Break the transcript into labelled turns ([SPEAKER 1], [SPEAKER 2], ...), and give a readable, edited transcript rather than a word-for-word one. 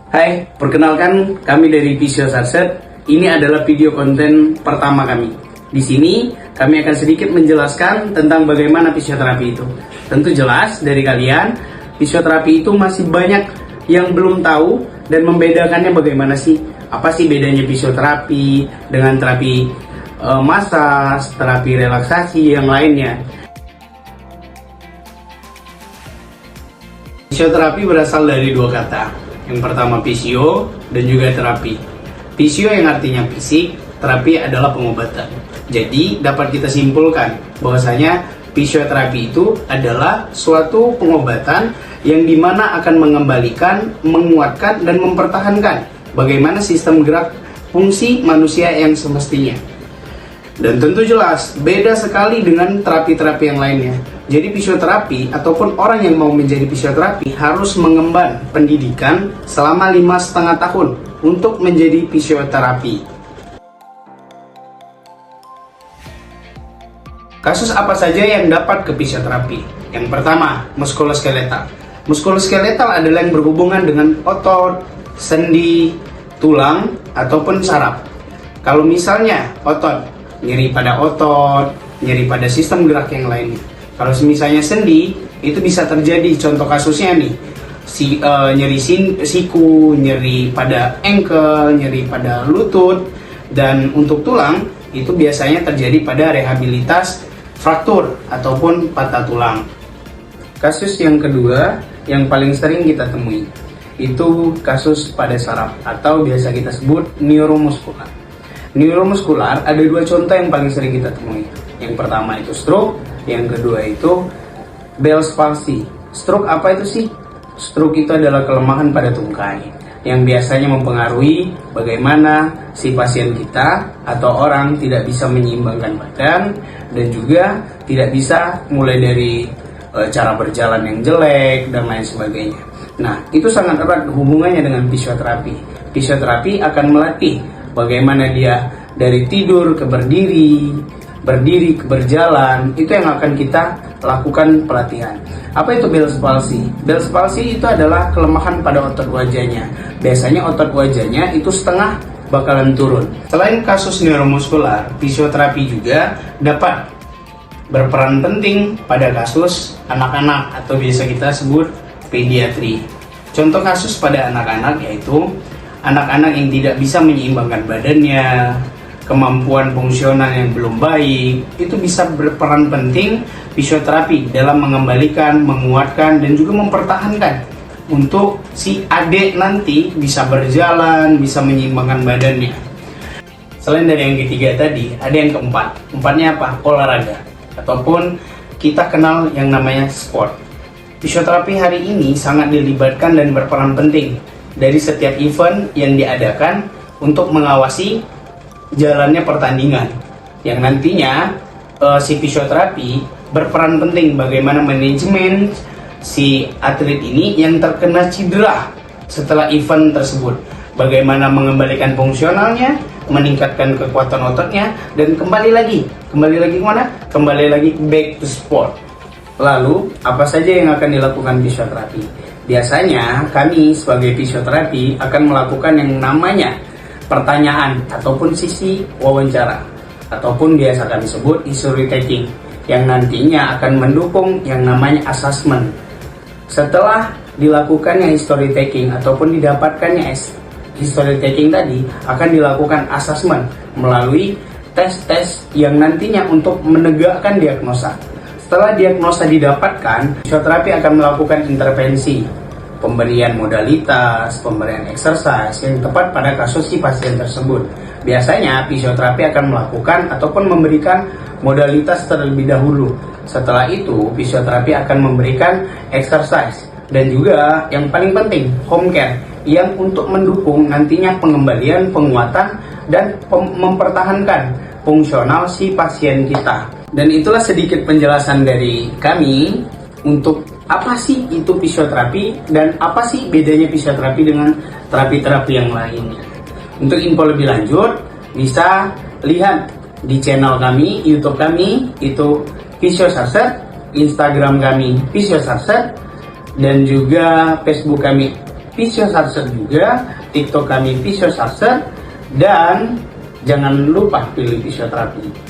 [SPEAKER 1] Hai, perkenalkan kami dari Fisio Sarset. Ini adalah video konten pertama kami. Di sini kami akan sedikit menjelaskan tentang bagaimana fisioterapi itu. Tentu jelas dari kalian, fisioterapi itu masih banyak yang belum tahu dan membedakannya bagaimana sih. Apa sih bedanya fisioterapi dengan terapi masas, terapi relaksasi yang lainnya. Fisioterapi berasal dari dua kata. Yang pertama fisio dan juga terapi. Fisio yang artinya fisik, terapi adalah pengobatan. Jadi dapat kita simpulkan bahwasanya fisioterapi itu adalah suatu pengobatan yang dimana akan mengembalikan, menguatkan, dan mempertahankan bagaimana sistem gerak fungsi manusia yang semestinya. Dan tentu jelas, beda sekali dengan terapi-terapi yang lainnya. Jadi fisioterapi ataupun orang yang mau menjadi fisioterapi harus mengemban pendidikan selama 5,5 tahun untuk menjadi fisioterapi. Kasus apa saja yang dapat ke fisioterapi? Yang pertama, muskuloskeletal. Muskuloskeletal adalah yang berhubungan dengan otot, sendi, tulang, ataupun saraf. Kalau misalnya otot, nyeri pada otot, nyeri pada sistem gerak yang lainnya. Kalau misalnya sendi, itu bisa terjadi, contoh kasusnya nih, nyeri siku, nyeri pada ankle, nyeri pada lutut. Dan untuk tulang, itu biasanya terjadi pada rehabilitas fraktur ataupun patah tulang. Kasus yang kedua, yang paling sering kita temui, itu kasus pada saraf atau biasa kita sebut neuromuskular. Neuromuskular ada dua contoh yang paling sering kita temui. Yang pertama itu stroke, yang kedua itu Bell's palsy. Stroke apa itu sih? Stroke itu adalah kelemahan pada tungkai yang biasanya mempengaruhi bagaimana si pasien kita atau orang tidak bisa menyeimbangkan badan dan juga tidak bisa mulai dari cara berjalan yang jelek dan lain sebagainya. Nah, itu sangat erat hubungannya dengan fisioterapi. Fisioterapi akan melatih bagaimana dia dari tidur ke berdiri, berdiri ke berjalan, itu yang akan kita lakukan pelatihan. Apa itu Bell's palsy? Bell's palsy itu adalah kelemahan pada otot wajahnya. Biasanya otot wajahnya itu setengah bakalan turun. Selain kasus neuromuskular, fisioterapi juga dapat berperan penting pada kasus anak-anak atau biasa kita sebut pediatri. Contoh kasus pada anak-anak yaitu anak-anak yang tidak bisa menyeimbangkan badannya, kemampuan fungsional yang belum baik, itu bisa berperan penting fisioterapi dalam mengembalikan, menguatkan, dan juga mempertahankan untuk si adik nanti bisa berjalan, bisa menyeimbangkan badannya. Selain dari yang ketiga tadi, ada yang keempat. Empatnya apa? Olahraga, ataupun kita kenal yang namanya sport. Fisioterapi hari ini sangat dilibatkan dan berperan penting dari setiap event yang diadakan untuk mengawasi jalannya pertandingan, yang nantinya si fisioterapi berperan penting bagaimana manajemen si atlet ini yang terkena cedera setelah event tersebut, bagaimana mengembalikan fungsionalnya, meningkatkan kekuatan ototnya, dan kembali lagi kemana? Kembali lagi back to sport. Lalu apa saja yang akan dilakukan fisioterapi? Biasanya kami sebagai fisioterapi akan melakukan yang namanya pertanyaan ataupun sisi wawancara, ataupun biasa kami sebut history taking, yang nantinya akan mendukung yang namanya assessment. Setelah dilakukannya history taking ataupun didapatkannya history taking tadi, akan dilakukan assessment melalui tes-tes yang nantinya untuk menegakkan diagnosa. Setelah diagnosa didapatkan, fisioterapi akan melakukan intervensi, pemberian modalitas, pemberian exercise yang tepat pada kasus si pasien tersebut. Biasanya fisioterapi akan melakukan ataupun memberikan modalitas terlebih dahulu. Setelah itu fisioterapi akan memberikan exercise dan juga yang paling penting home care yang untuk mendukung nantinya pengembalian, penguatan, dan mempertahankan fungsional si pasien kita. Dan itulah sedikit penjelasan dari kami untuk apa sih itu fisioterapi dan apa sih bedanya fisioterapi dengan terapi-terapi yang lainnya. Untuk info lebih lanjut bisa lihat di channel kami, YouTube kami itu Fisio Sarset, Instagram kami Fisio Sarset, dan juga Facebook kami Fisiosarcer juga, TikTok kami Fisiosarcer, dan jangan lupa pilih fisioterapi.